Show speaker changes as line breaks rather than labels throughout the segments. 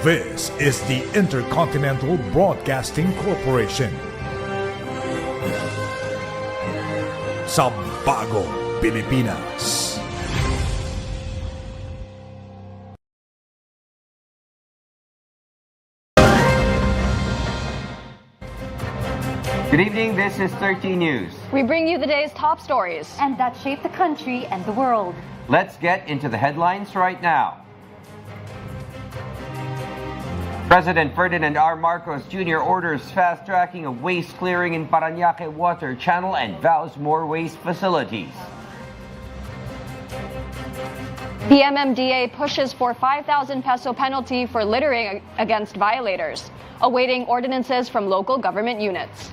This is the Intercontinental Broadcasting Corporation. Sa Bagong Pilipinas.
Good evening, this is 13 News.
We bring you the day's top stories.
And that shape the country and the world.
Let's get into the headlines right now. President Ferdinand R. Marcos Jr. orders fast-tracking of waste clearing in Parañaque Water Channel and vows more waste facilities.
The MMDA pushes for 5,000 peso penalty for littering against violators, awaiting ordinances from local government units.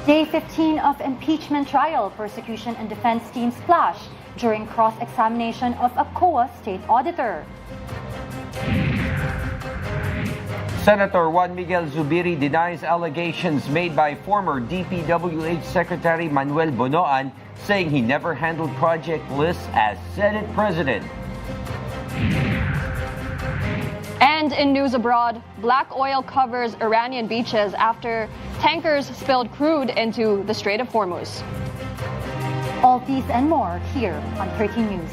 Day 15 of impeachment trial, prosecution and defense teams clash during cross-examination of a COA state auditor.
Senator Juan Miguel Zubiri denies allegations made by former DPWH Secretary Manuel Bonoan, saying he never handled project lists as Senate President.
And in news abroad, black oil covers Iranian beaches after tankers spilled crude into the Strait of Hormuz.
All these and more here on 13 News.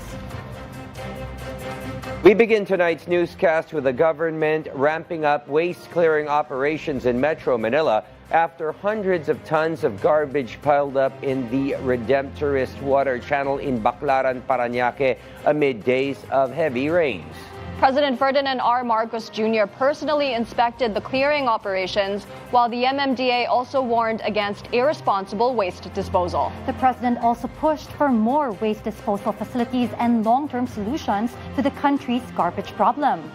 We begin tonight's newscast with the government ramping up waste clearing operations in Metro Manila after hundreds of tons of garbage piled up in the Redemptorist Water Channel in Baclaran, Parañaque amid days of heavy rains.
President Ferdinand R. Marcos Jr. personally inspected the clearing operations, while the MMDA also warned against irresponsible waste disposal.
The president also pushed for more waste disposal facilities and long-term solutions to the country's garbage problem.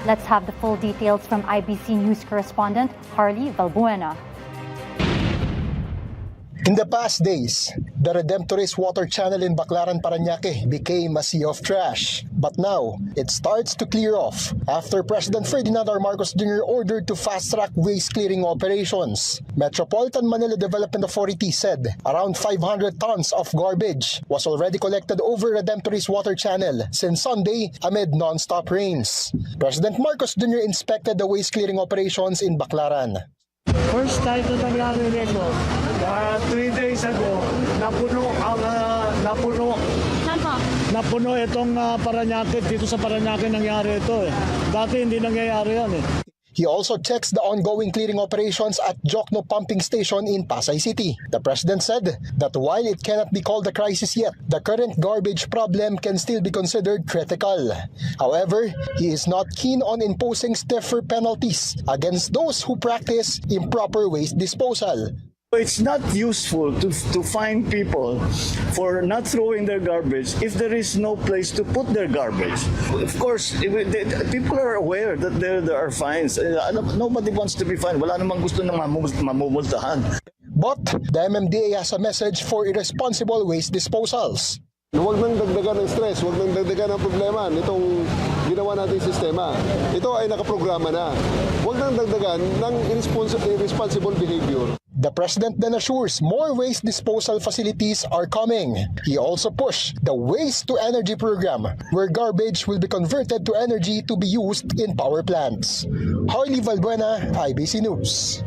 Let's have the full details from IBC News correspondent Harley Valbuena.
In the past days, the Redemptorist Water Channel in Baclaran, Parañaque became a sea of trash. But now, it starts to clear off after President Ferdinand R. Marcos Jr. ordered to fast-track waste clearing operations. Metropolitan Manila Development Authority said around 500 tons of garbage was already collected over Redemptorist Water Channel since Sunday amid non-stop rains. President Marcos Jr. inspected the waste clearing operations in Baclaran.
First time na nangyari nito, 3 days ago, napuno itong Parañaque. Dito sa Parañaque nangyari ito eh. Dati hindi nangyayari yan eh.
He also checks the ongoing clearing operations at Jokno Pumping Station in Pasay City. The president said that while it cannot be called a crisis yet, the current garbage problem can still be considered critical. However, he is not keen on imposing stiffer penalties against those who practice improper waste disposal.
It's not useful to fine people for not throwing their garbage if there is no place to put their garbage. Of course, people are aware that there are fines. Nobody wants to be fined. Wala namang gusto na mamumultahan.
But the MMDA has a message for irresponsible waste disposals.
Huwag nang dagdagan ng stress, huwag nang dagdagan ng problema nitong ginawa nating sistema. Ito ay nakaprograma na. Huwag nang dagdagan ng irresponsible behavior.
The president then assures more waste disposal facilities are coming. He also pushed the Waste to Energy program, where garbage will be converted to energy to be used in power plants. Harley Valbuena, IBC News.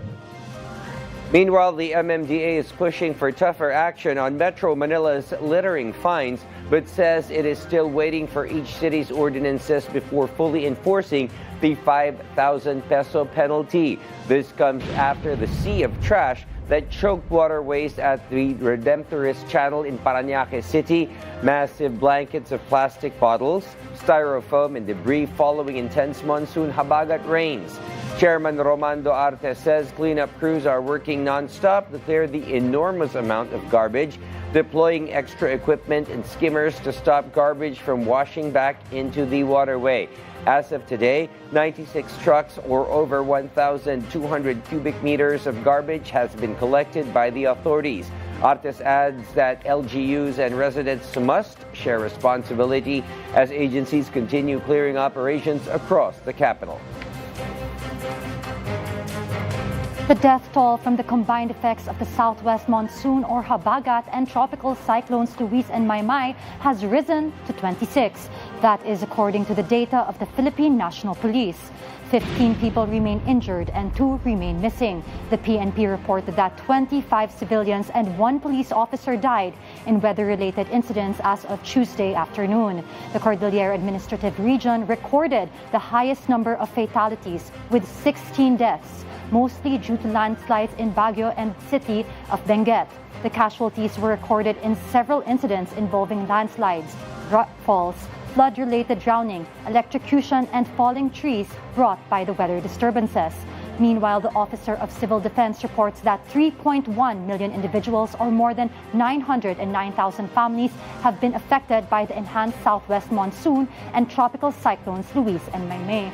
Meanwhile, the MMDA is pushing for tougher action on Metro Manila's littering fines, but says it is still waiting for each city's ordinances before fully enforcing the 5,000 peso penalty. This comes after the sea of trash that choked waterways at the Redemptorist Channel in Parañaque City, massive blankets of plastic bottles, styrofoam, and debris following intense monsoon habagat rains. Chairman Romando Arte says cleanup crews are working non-stop to clear the enormous amount of garbage, deploying extra equipment and skimmers to stop garbage from washing back into the waterway. As of today, 96 trucks or over 1,200 cubic meters of garbage has been collected by the authorities. Artes adds that LGUs and residents must share responsibility as agencies continue clearing operations across the capital.
The death toll from the combined effects of the southwest monsoon or habagat and tropical cyclones Luis and Maymay has risen to 26. That is according to the data of the Philippine National Police. 15 people remain injured and 2 remain missing. The PNP reported that 25 civilians and 1 police officer died in weather-related incidents as of Tuesday afternoon. The Cordillera Administrative Region recorded the highest number of fatalities with 16 deaths, mostly due to landslides in Baguio and city of Benguet. The casualties were recorded in several incidents involving landslides, rock falls, flood-related drowning, electrocution, and falling trees brought by the weather disturbances. Meanwhile, the Officer of Civil Defense reports that 3.1 million individuals, or more than 909,000 families, have been affected by the enhanced southwest monsoon and tropical cyclones Luis and Maymay.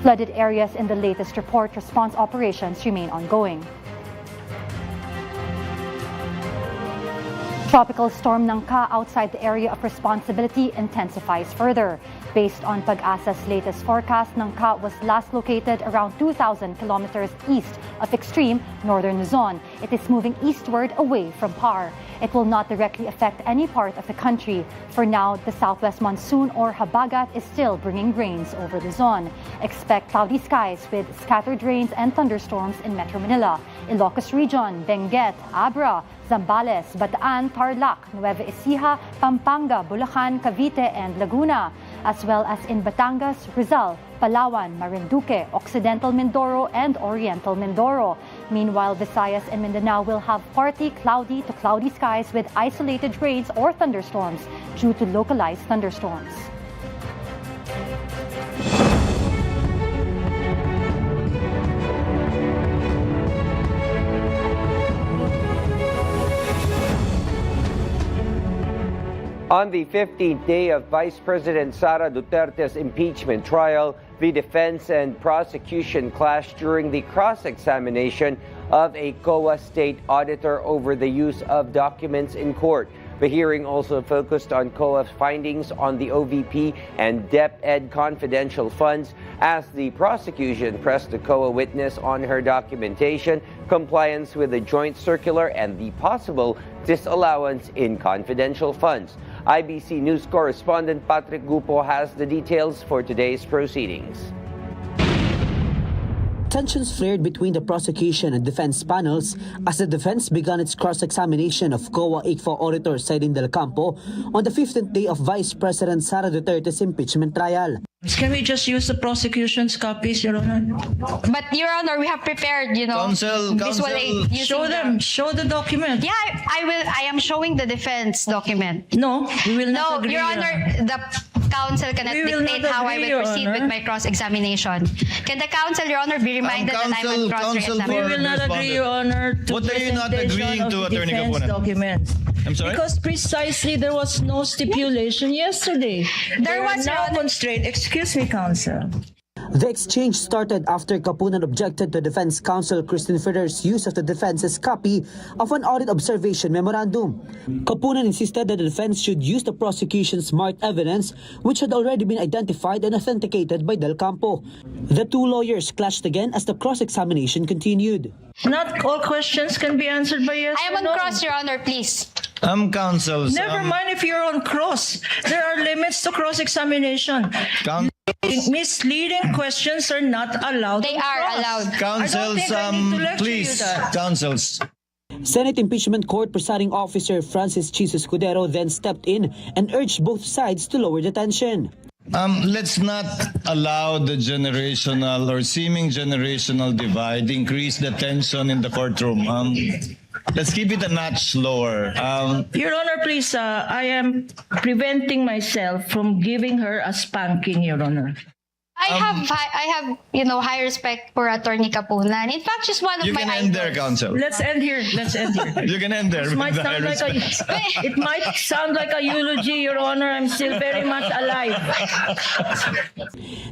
Flooded areas in the latest report response operations remain ongoing. Tropical storm Nangka outside the area of responsibility intensifies further. Based on Pag-asa's latest forecast, Nangka was last located around 2,000 kilometers east of extreme northern Luzon. It is moving eastward away from Par. It will not directly affect any part of the country. For now, the southwest monsoon or habagat is still bringing rains over Luzon. Expect cloudy skies with scattered rains and thunderstorms in Metro Manila, Ilocos Region, Benguet, Abra, Zambales, Bataan, Tarlac, Nueva Ecija, Pampanga, Bulacan, Cavite, and Laguna, as well as in Batangas, Rizal, Palawan, Marinduque, Occidental Mindoro, and Oriental Mindoro. Meanwhile, Visayas and Mindanao will have partly cloudy to cloudy skies with isolated rains or thunderstorms due to localized thunderstorms.
On the 15th day of Vice President Sara Duterte's impeachment trial, the defense and prosecution clashed during the cross-examination of a COA state auditor over the use of documents in court. The hearing also focused on COA's findings on the OVP and DepEd confidential funds as the prosecution pressed the COA witness on her documentation, compliance with the joint circular, and the possible disallowance in confidential funds. IBC News correspondent Patrick Gupo has the details for today's proceedings.
Tensions flared between the prosecution and defense panels as the defense began its cross-examination of COA ICFO auditor Siding Del Campo on the 15th day of Vice President Sara Duterte's impeachment trial.
Can we just use the prosecution's copies, Your Honor?
But, Your Honor, we have prepared,
Counsel,
Show the document.
Yeah, I will. I am showing the defense document.
No, we will not agree.
Your Honor, the counsel cannot dictate how I will proceed with my cross-examination. Can the counsel, Your Honor, be reminded that I will cross-examine?
We will not agree, Your Honor, to
what are you not agreeing to, Attorney Capona?
Documents.
I'm sorry?
Because precisely there was no stipulation yesterday. There was no constraint. Excuse me, counsel.
The exchange started after Capunan objected to defense counsel Christine Ferrer's use of the defense's copy of an audit observation memorandum. Capunan insisted that the defense should use the prosecution's marked evidence, which had already been identified and authenticated by Del Campo. The two lawyers clashed again as the cross-examination continued.
Not all questions can be answered by yes
I am
or no.
on cross, Your Honor, please.
Counsels.
Never mind if you're on cross. There are limits to cross-examination. Misleading questions are not allowed.
They are allowed.
Counsels, please. Counsels.
Senate Impeachment Court presiding officer Francis Chis Escudero then stepped in and urged both sides to lower the tension.
Let's not allow the generational or seeming generational divide increase the tension in the courtroom. Let's keep it a notch lower.
Your Honor, please, I am preventing myself from giving her a spanking, Your Honor.
I have, high respect for Attorney Capona. In fact, she's one of
You
my
can end there,
idols.
counsel.
Let's end here.
You can end there.
It might sound like a eulogy, Your Honor. I'm still very much alive.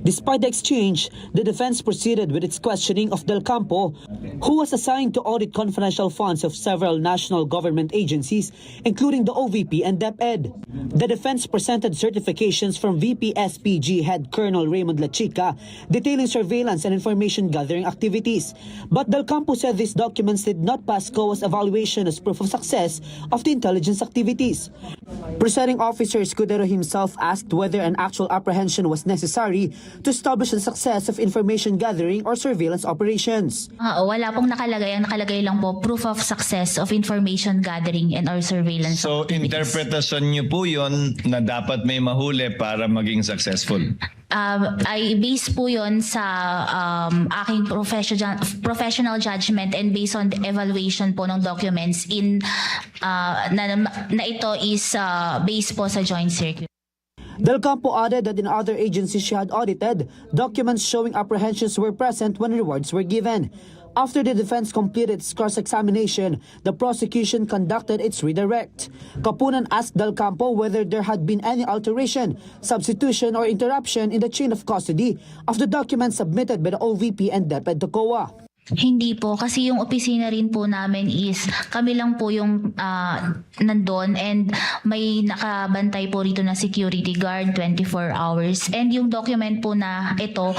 Despite the exchange, the defense proceeded with its questioning of Del Campo, who was assigned to audit confidential funds of several national government agencies, including the OVP and DepEd. The defense presented certifications from VP SPG head Colonel Raymond Lachica detailing surveillance and information gathering activities. But Del Campo said these documents did not pass COA's evaluation as proof of success of the intelligence activities. Presiding officer Escudero himself asked whether an actual apprehension was necessary to establish the success of information gathering or surveillance operations.
Wala pong nakalagay. Ang nakalagay lang po, proof of success of information gathering and or surveillance
So,
activities.
interpretasyon niyo po yun na dapat may mahuli para maging successful?
I base po yon sa aking professional judgment and based on the evaluation po ng documents na ito is based po sa joint circular.
Del Campo added that in other agencies she had audited, documents showing apprehensions were present when rewards were given. After the defense completed its cross-examination, the prosecution conducted its redirect. Kapunan asked Del Campo whether there had been any alteration, substitution, or interruption in the chain of custody of the documents submitted by the OVP and DepEd to COA.
Hindi po, kasi yung opisina rin po namin is kami lang po yung nandun and may nakabantay po rito na security guard 24 hours. And yung document po na ito,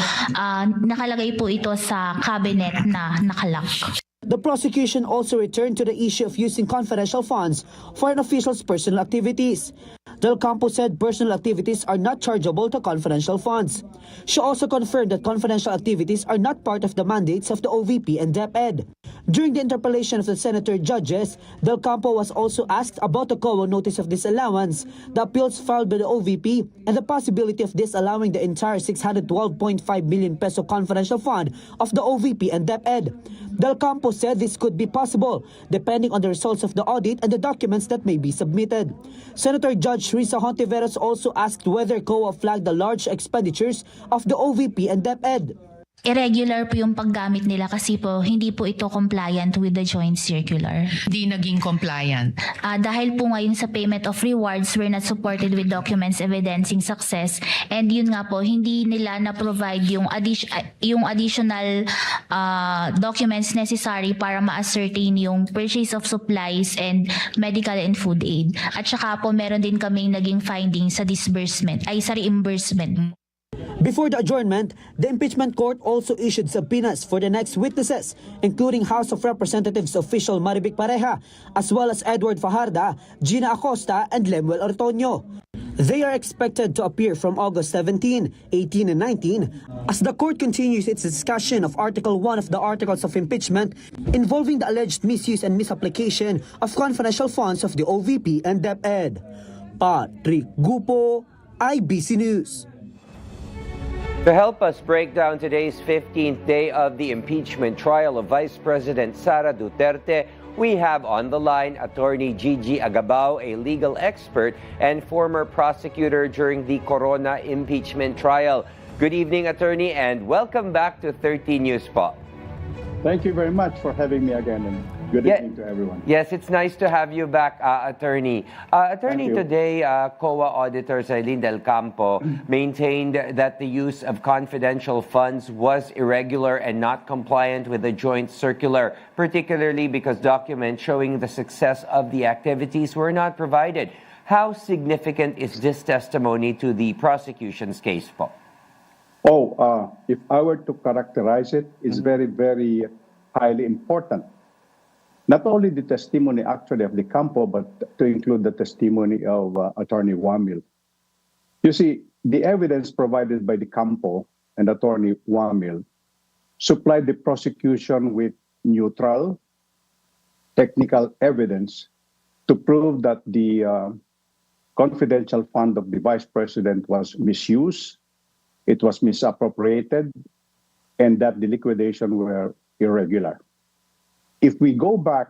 nakalagay po ito sa cabinet na nakalock.
The prosecution also returned to the issue of using confidential funds for an official's personal activities. Del Campo said personal activities are not chargeable to confidential funds. She also confirmed that confidential activities are not part of the mandates of the OVP and DepEd. During the interpellation of the senator judges, Del Campo was also asked about the COA notice of disallowance, the appeals filed by the OVP, and the possibility of disallowing the entire 612.5 million peso confidential fund of the OVP and DepEd. Del Campo said this could be possible depending on the results of the audit and the documents that may be submitted. Senator Judge Risa Hontiveros also asked whether COA flagged the large expenditures of the OVP and DepEd.
Irregular po yung paggamit nila kasi po hindi po ito compliant with the joint circular.
Di naging compliant.
Dahil po ngayon sa payment of rewards were not supported with documents evidencing success, and yun nga po hindi nila na-provide yung additional documents necessary para ma-ascertain yung purchase of supplies and medical and food aid. At saka po meron din kaming naging findings sa reimbursement.
Before the adjournment, the impeachment court also issued subpoenas for the next witnesses, including House of Representatives official Maribik Pareja, as well as Edward Fajarda, Gina Acosta, and Lemuel Ortoño. They are expected to appear from August 17, 18, and 19 as the court continues its discussion of Article 1 of the Articles of Impeachment involving the alleged misuse and misapplication of confidential funds of the OVP and DepEd. Patrick Gupo, IBC News.
To help us break down today's 15th day of the impeachment trial of Vice President Sara Duterte, we have on the line Attorney Gigi Agabao, a legal expert and former prosecutor during the Corona impeachment trial. Good evening, Attorney, and welcome back to 13 News po.
Thank you very much for having me again, and good evening to everyone.
Yes, it's nice to have you back, Attorney. Attorney, today, COA Auditor Eileen Del Campo maintained that the use of confidential funds was irregular and not compliant with the joint circular, particularly because documents showing the success of the activities were not provided. How significant is this testimony to the prosecution's case po?
If I were to characterize it, it's very, very highly important. Not only the testimony actually of the Campo, but to include the testimony of Attorney Wamil. You see, the evidence provided by the Campo and Attorney Wamil supplied the prosecution with neutral, technical evidence to prove that the confidential fund of the Vice President was misused, it was misappropriated, and that the liquidation were irregular. If we go back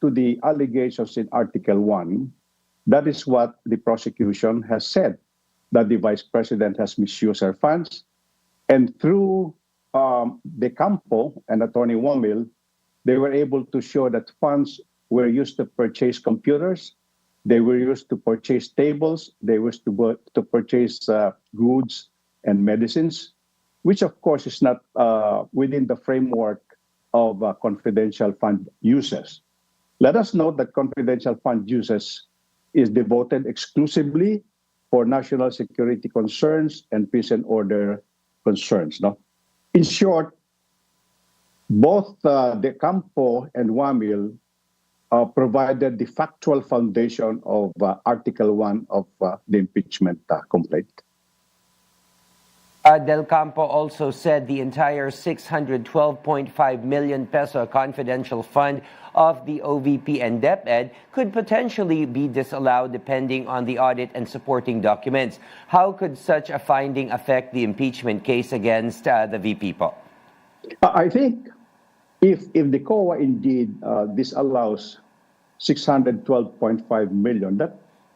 to the allegations in Article 1, that is what the prosecution has said, that the Vice President has misused her funds. And through the Campo and Attorney Wamil, they were able to show that funds were used to purchase computers, they were used to purchase tables, they were used to purchase goods and medicines, which of course is not within the framework of confidential fund uses. Let us note that confidential fund uses is devoted exclusively for national security concerns and peace and order concerns. No? In short, both De Campo and Wamil provided the factual foundation of Article 1 of the impeachment complaint.
Del Campo also said the entire 612.5 million peso confidential fund of the OVP and DepEd could potentially be disallowed depending on the audit and supporting documents. How could such a finding affect the impeachment case against the VP po?
I think if the COA indeed disallows 612.5 million,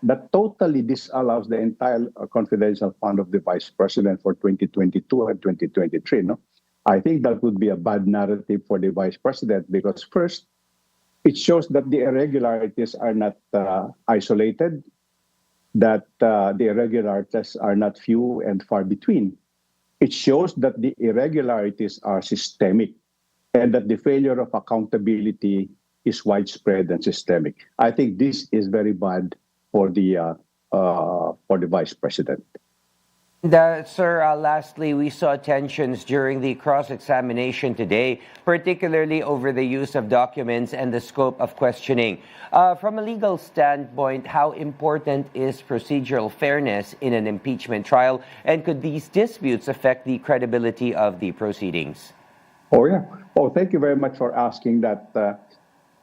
that totally disallows the entire confidential fund of the Vice President for 2022 and 2023. No, I think that would be a bad narrative for the Vice President because first, it shows that the irregularities are not isolated, that the irregularities are not few and far between. It shows that the irregularities are systemic and that the failure of accountability is widespread and systemic. I think this is very bad for the Vice President.
Sir, lastly, we saw tensions during the cross-examination today, particularly over the use of documents and the scope of questioning. From a legal standpoint, how important is procedural fairness in an impeachment trial, and could these disputes affect the credibility of the proceedings?
Oh, yeah. Oh, thank you very much for asking that.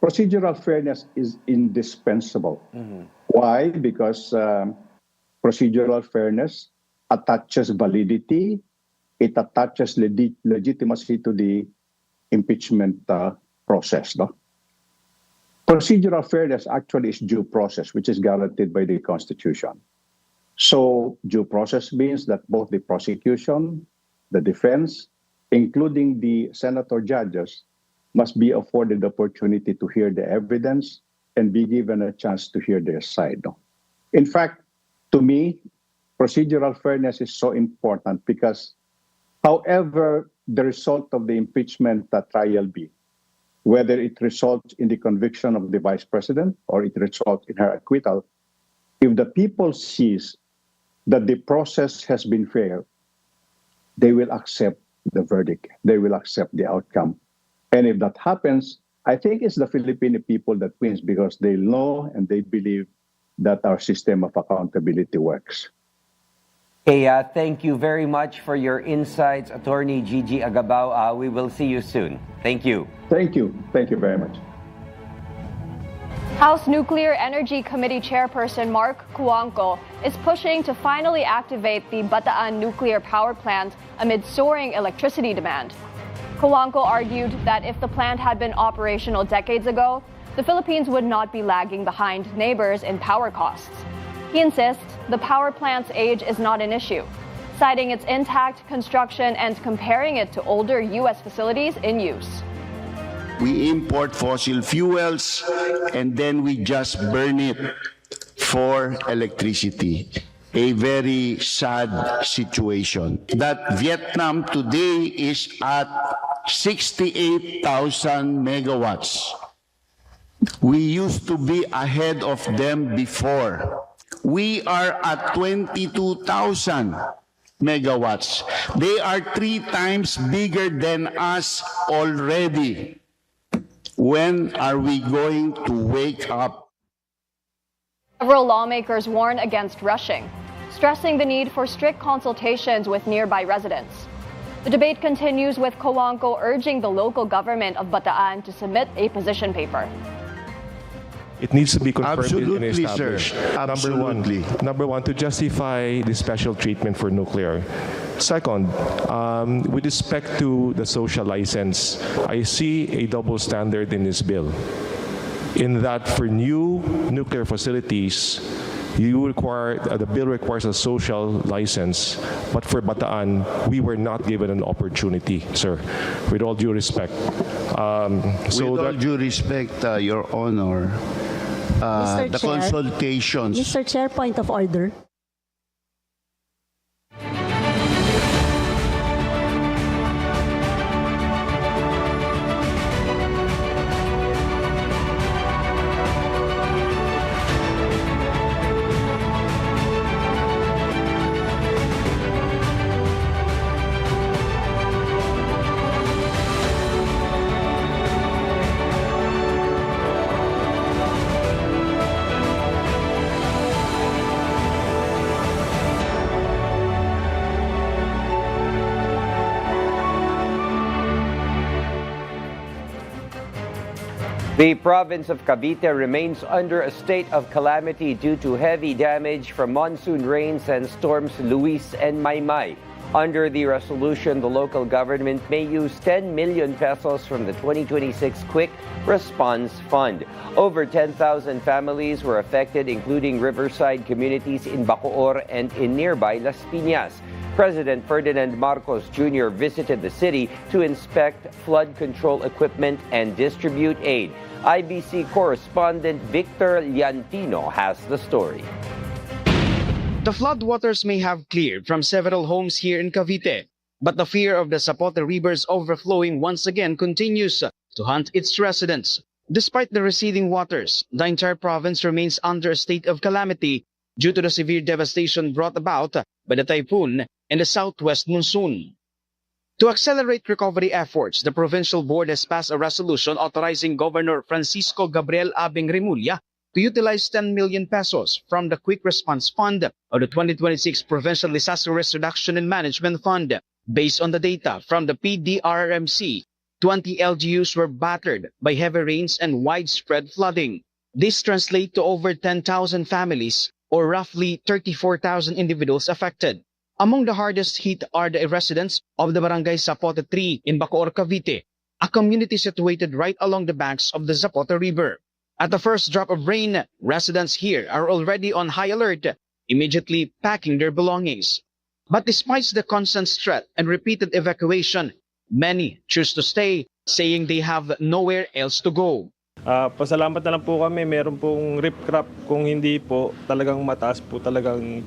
Procedural fairness is indispensable. Mm-hmm. Why? Because procedural fairness attaches validity, it attaches legitimacy to the impeachment process. No? Procedural fairness actually is due process, which is guaranteed by the Constitution. So due process means that both the prosecution, the defense, including the senator judges, must be afforded the opportunity to hear the evidence and be given a chance to hear their side. No? In fact, to me, procedural fairness is so important because however the result of the impeachment trial be, whether it results in the conviction of the Vice President or it results in her acquittal, if the people sees that the process has been fair, they will accept the verdict. They will accept the outcome. And if that happens, I think it's the Filipino people that wins because they know and they believe that our system of accountability works.
Okay, thank you very much for your insights, Attorney Gigi Agabao. We will see you soon. Thank you.
Thank you. Thank you very much.
House Nuclear Energy Committee Chairperson Mark Cuangco is pushing to finally activate the Bataan nuclear power plant amid soaring electricity demand. Cuangco argued that if the plant had been operational decades ago, the Philippines would not be lagging behind neighbors in power costs. He insists the power plant's age is not an issue, citing its intact construction and comparing it to older U.S. facilities in use.
We import fossil fuels and then we just burn it for electricity. A very sad situation. That Vietnam today is at 68,000 megawatts. We used to be ahead of them before. We are at 22,000 megawatts. They are 3 times bigger than us already. When are we going to wake up?
Several lawmakers warn against rushing, stressing the need for strict consultations with nearby residents. The debate continues with Cuangco urging the local government of Bataan to submit a position paper.
It needs to be confirmed
Absolutely,
and established.
Sir. Absolutely.
Number one, to justify the special treatment for nuclear. Second, with respect to the social license, I see a double standard in this bill. In that for new nuclear facilities, the bill requires a social license, but for Bataan, we were not given an opportunity, sir, with all due respect.
With all due respect, Your Honor, the consultations...
Mr. Chair, point of order.
The province of Cavite remains under a state of calamity due to heavy damage from monsoon rains and storms Luis and Maymay. Under the resolution, the local government may use 10 million pesos from the 2026 Quick Response Fund. Over 10,000 families were affected, including riverside communities in Bacoor and in nearby Las Piñas. President Ferdinand Marcos Jr. visited the city to inspect flood control equipment and distribute aid. IBC correspondent Victor Liantino has the story.
The floodwaters may have cleared from several homes here in Cavite, but the fear of the Zapote River's overflowing once again continues to haunt its residents. Despite the receding waters, the entire province remains under a state of calamity due to the severe devastation brought about by the typhoon and the southwest monsoon. To accelerate recovery efforts, the provincial board has passed a resolution authorizing Governor Francisco Gabriel Abing Remulla to utilize 10 million pesos from the Quick Response Fund of the 2026 Provincial Disaster Risk Reduction and Management Fund. Based on the data from the PDRRMC, 20 LGUs were battered by heavy rains and widespread flooding. This translates to over 10,000 families or roughly 34,000 individuals affected. Among the hardest hit are the residents of the barangay Zapote 3 in Bacoor, Cavite, a community situated right along the banks of the Zapote River. At the first drop of rain, residents here are already on high alert, immediately packing their belongings. But despite the constant threat and repeated evacuation, many choose to stay, saying they have nowhere else to go.
Pasalamat na lang po kami, meron pong riprap, kung hindi po talagang mataas po talagang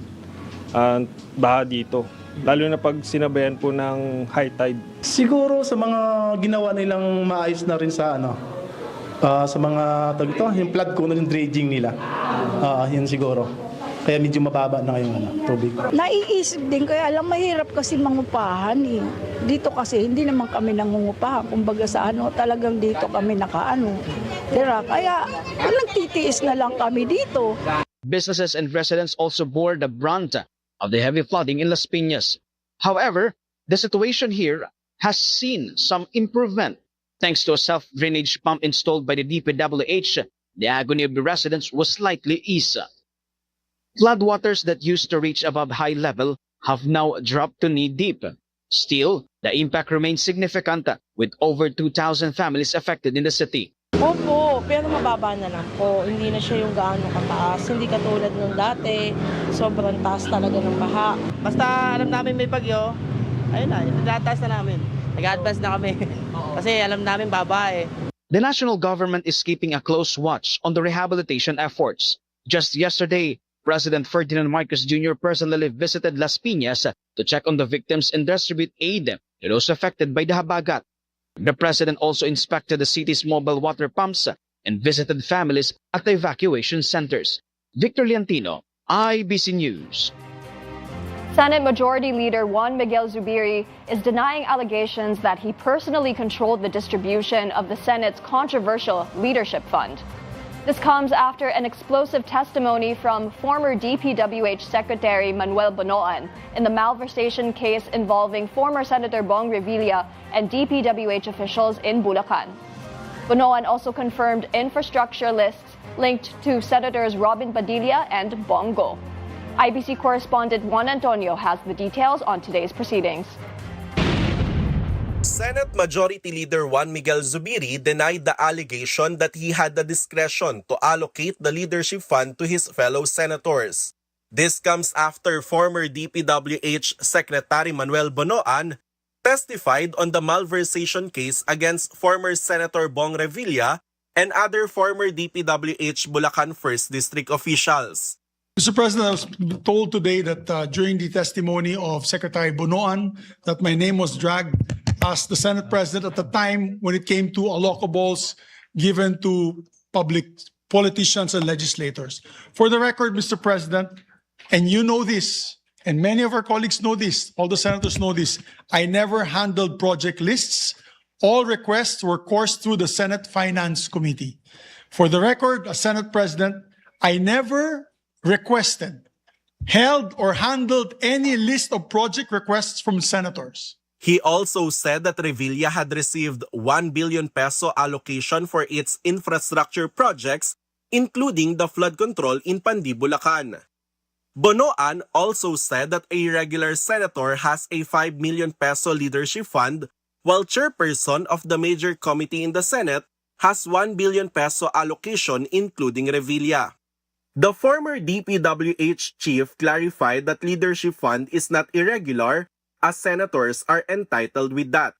baha dito. Lalo na pag sinabayan po ng high tide.
Siguro sa mga ginawa nilang maayos na rin sa sa mga yung flood ko na yung dredging nila. Yan siguro. Kaya medyo mababa na yung tubig.
Naiisip din kaya alam mahirap kasi mangupahan eh. Dito kasi hindi naman kami nangungupahan. Kumbaga sa talagang dito kami tira. Kaya nagtitiis na lang kami dito.
Businesses and residents also bore the brunt of the heavy flooding in Las Piñas. However, the situation here has seen some improvement. Thanks to a self-drainage pump installed by the DPWH, the agony of the residents was slightly eased. Floodwaters that used to reach above high level have now dropped to knee-deep. Still, the impact remains significant, with over 2,000 families affected in the city.
Opo, pero mababa na lang po. Hindi na siya yung gaano kataas. Hindi katulad ng dati. Sobrang taas talaga ng baha. Basta alam namin may bagyo, ayun na, natataas na namin. Nag-advance na kami. Kasi alam namin baba eh.
The national government is keeping a close watch on the rehabilitation efforts. Just yesterday, President Ferdinand Marcos Jr. personally visited Las Piñas to check on the victims and distribute aid to those affected by the habagat. The president also inspected the city's mobile water pumps and visited families at the evacuation centers. Victor Liantino, IBC News.
Senate Majority Leader Juan Miguel Zubiri is denying allegations that he personally controlled the distribution of the Senate's controversial leadership fund. This comes after an explosive testimony from former DPWH Secretary Manuel Bonoan in the malversation case involving former Senator Bong Revilla and DPWH officials in Bulacan. Bonoan also confirmed infrastructure lists linked to Senators Robin Padilla and Bongo. IBC correspondent Juan Antonio has the details on today's proceedings.
Senate Majority Leader Juan Miguel Zubiri denied the allegation that he had the discretion to allocate the leadership fund to his fellow senators. This comes after former DPWH Secretary Manuel Bonoan testified on the malversation case against former Senator Bong Revilla and other former DPWH Bulacan 1st District officials.
Mr. President, I was told today that during the testimony of Secretary Bonoan that my name was dragged as the Senate President at the time when it came to allocables given to public politicians and legislators. For the record, Mr. President, and you know this, and many of our colleagues know this, all the senators know this, I never handled project lists. All requests were coursed through the Senate Finance Committee. For the record, as Senate President, I never requested, held, or handled any list of project requests from senators.
He also said that Revilla had received 1 billion peso allocation for its infrastructure projects, including the flood control in Pandi, Bulacan. Bonoan also said that a regular senator has a 5 million peso leadership fund, while chairperson of the major committee in the Senate has 1 billion peso allocation including Revilla. The former DPWH chief clarified that leadership fund is not irregular, as senators are entitled with that.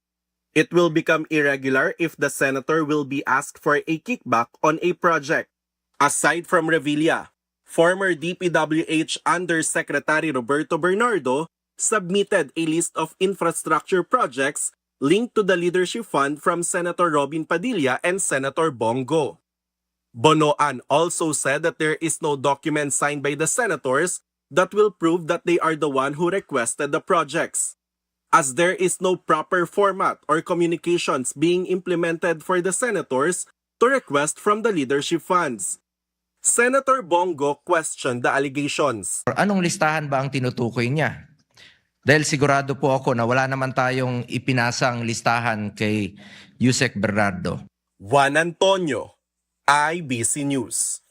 It will become irregular if the senator will be asked for a kickback on a project. Aside from Revilla, former DPWH Undersecretary Roberto Bernardo submitted a list of infrastructure projects linked to the leadership fund from Senator Robin Padilla and Senator Bongo. Bonoan also said that there is no document signed by the senators that will prove that they are the one who requested the projects, as there is no proper format or communications being implemented for the senators to request from the leadership funds. Senator Bongo questioned the allegations.
Anong listahan ba ang tinutukoy niya? Dahil sigurado po ako na wala naman tayong ipinasang listahan kay Yusek Bernardo.
Juan Antonio, IBC News.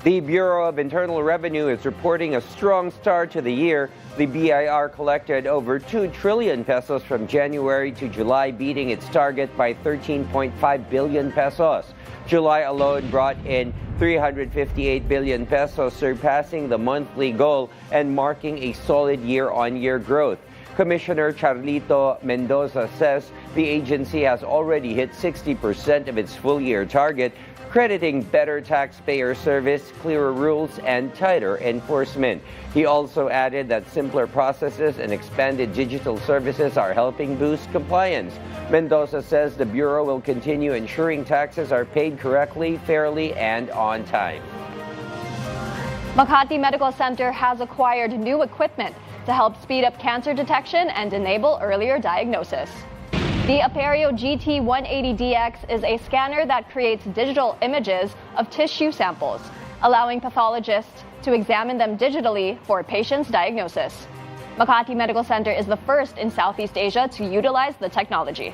The Bureau of Internal Revenue is reporting a strong start to the year. The BIR collected over 2 trillion pesos from January to July, beating its target by 13.5 billion pesos. July alone brought in 358 billion pesos, surpassing the monthly goal and marking a solid year-on-year growth. Commissioner Charlito Mendoza says the agency has already hit 60% of its full-year target, crediting better taxpayer service, clearer rules, and tighter enforcement. He also added that simpler processes and expanded digital services are helping boost compliance. Mendoza says the Bureau will continue ensuring taxes are paid correctly, fairly, and on time.
Makati Medical Center has acquired new equipment to help speed up cancer detection and enable earlier diagnosis. The Aperio GT180DX is a scanner that creates digital images of tissue samples, allowing pathologists to examine them digitally for patients' diagnosis. Makati Medical Center is the first in Southeast Asia to utilize the technology.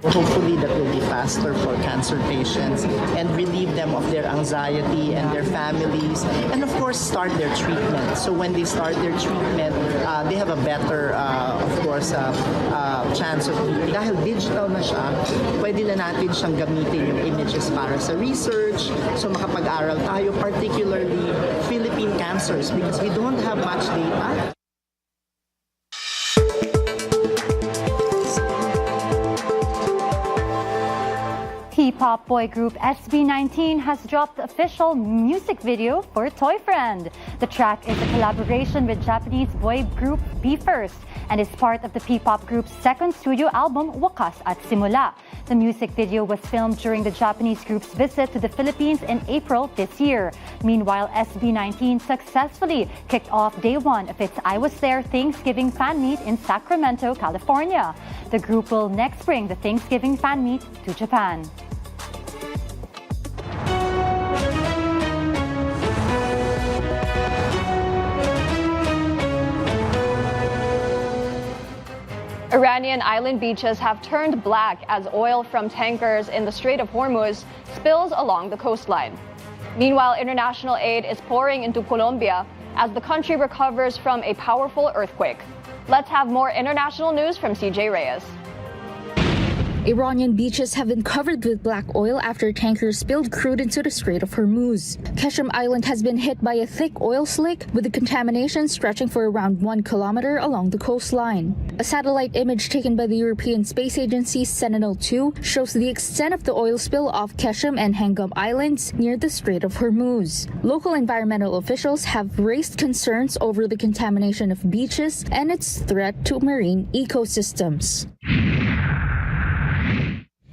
Hopefully that will be faster for cancer patients and relieve them of their anxiety and their families, and of course start their treatment. So when they start their treatment, they have a better, chance of healing. Dahil digital na siya, pwede na natin siyang gamitin yung images para sa research. So makapag-aral tayo, particularly Philippine cancers, because we don't have much data.
K-pop boy group SB19 has dropped the official music video for Toy Friend. The track is a collaboration with Japanese boy group BE:FIRST and is part of the P-pop group's second studio album, Wakas at Simula. The music video was filmed during the Japanese group's visit to the Philippines in April this year. Meanwhile, SB19 successfully kicked off day one of its I Was There Thanksgiving fan meet in Sacramento, California. The group will next bring the Thanksgiving fan meet to Japan.
Iranian island beaches have turned black as oil from tankers in the Strait of Hormuz spills along the coastline. Meanwhile, international aid is pouring into Colombia as the country recovers from a powerful earthquake. Let's have more international news from CJ Reyes.
Iranian beaches have been covered with black oil after tankers spilled crude into the Strait of Hormuz. Keshem Island has been hit by a thick oil slick, with the contamination stretching for around 1 kilometer along the coastline. A satellite image taken by the European Space Agency Sentinel-2 shows the extent of the oil spill off Keshem and Hengam Islands near the Strait of Hormuz. Local environmental officials have raised concerns over the contamination of beaches and its threat to marine ecosystems.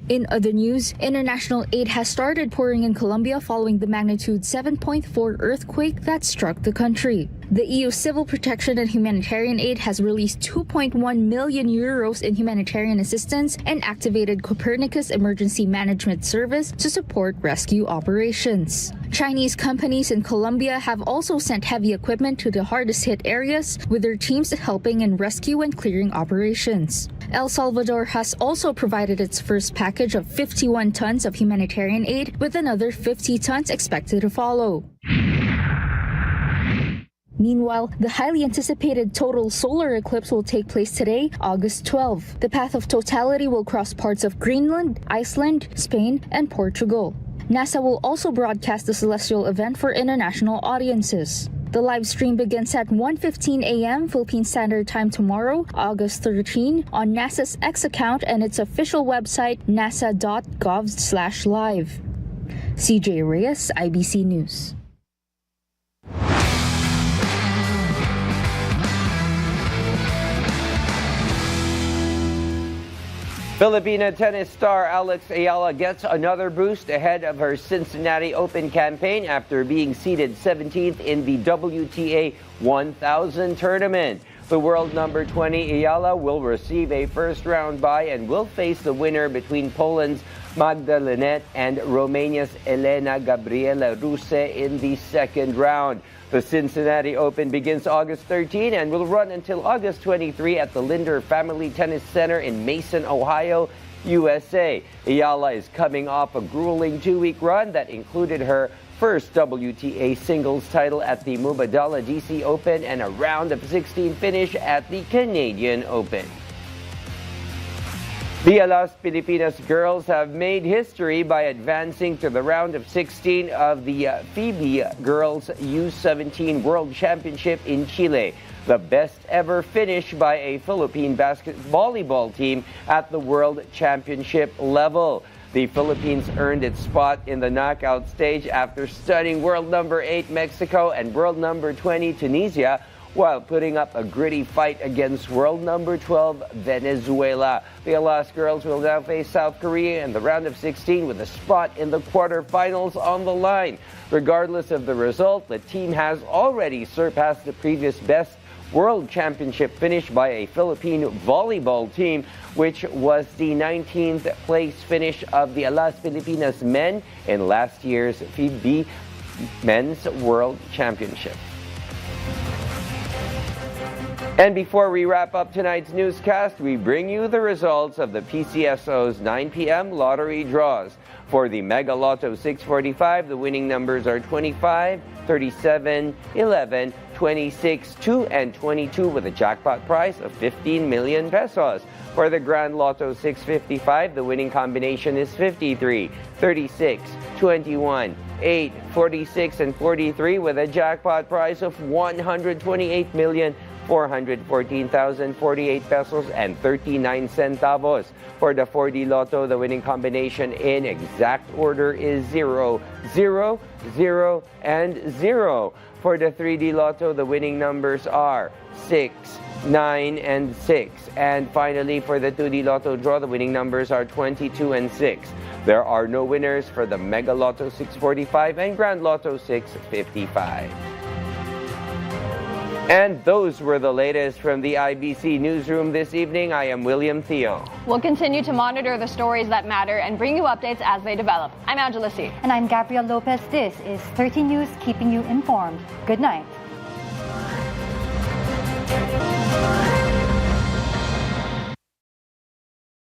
In other news, international aid has started pouring in Colombia following the magnitude 7.4 earthquake that struck the country. The EU Civil Protection and Humanitarian Aid has released 2.1 million euros in humanitarian assistance and activated Copernicus Emergency Management Service to support rescue operations. Chinese companies in Colombia have also sent heavy equipment to the hardest hit areas, with their teams helping in rescue and clearing operations. El Salvador has also provided its first package of 51 tons of humanitarian aid, with another 50 tons expected to follow. Meanwhile, the highly anticipated total solar eclipse will take place today, August 12. The path of totality will cross parts of Greenland, Iceland, Spain, and Portugal. NASA will also broadcast the celestial event for international audiences. The live stream begins at 1:15 a.m. Philippine Standard Time tomorrow, August 13, on NASA's X account and its official website, nasa.gov/live. CJ Reyes, IBC News.
Filipina tennis star Alex Ayala gets another boost ahead of her Cincinnati Open campaign after being seeded 17th in the WTA 1000 tournament. The world number 20 Ayala will receive a first-round bye and will face the winner between Poland's Magda Linette and Romania's Elena Gabriela Ruse in the second round. The Cincinnati Open begins August 13 and will run until August 23 at the Linder Family Tennis Center in Mason, Ohio, USA. Ayala is coming off a grueling two-week run that included her first WTA singles title at the Mubadala DC Open and a round of 16 finish at the Canadian Open. The Alas Pilipinas girls have made history by advancing to the round of 16 of the FIBA Girls U17 World Championship in Chile, the best ever finish by a Philippine volleyball team at the World Championship level. The Philippines earned its spot in the knockout stage after stunning world number 8 Mexico and world number 20 Tunisia, while putting up a gritty fight against world number 12 Venezuela. The Alas girls will now face South Korea in the round of 16 with a spot in the quarterfinals on the line. Regardless of the result, the team has already surpassed the previous best World Championship finish by a Philippine volleyball team, which was the 19th place finish of the Alas Pilipinas men in last year's FIBA Men's World Championship. And before we wrap up tonight's newscast, we bring you the results of the PCSO's 9 p.m. lottery draws. For the Mega Lotto 645, the winning numbers are 25, 37, 11, 26, 2, and 22 with a jackpot price of 15 million pesos. For the Grand Lotto 655, the winning combination is 53, 36, 21, 8, 46, and 43 with a jackpot price of 128,414,048 pesos and 39 centavos. For the 4D Lotto, the winning combination in exact order is 0, 0, 0, and 0. For the 3D Lotto, the winning numbers are 6, 9, and 6. And finally, for the 2D Lotto draw, the winning numbers are 22 and 6. There are no winners for the Mega Lotto 645 and Grand Lotto 655. And those were the latest from the IBC Newsroom this evening. I am William Thio.
We'll continue to monitor the stories that matter and bring you updates as they develop. I'm Angela C.
And I'm Gabrielle Lopez. This is 13 News, keeping you informed. Good night.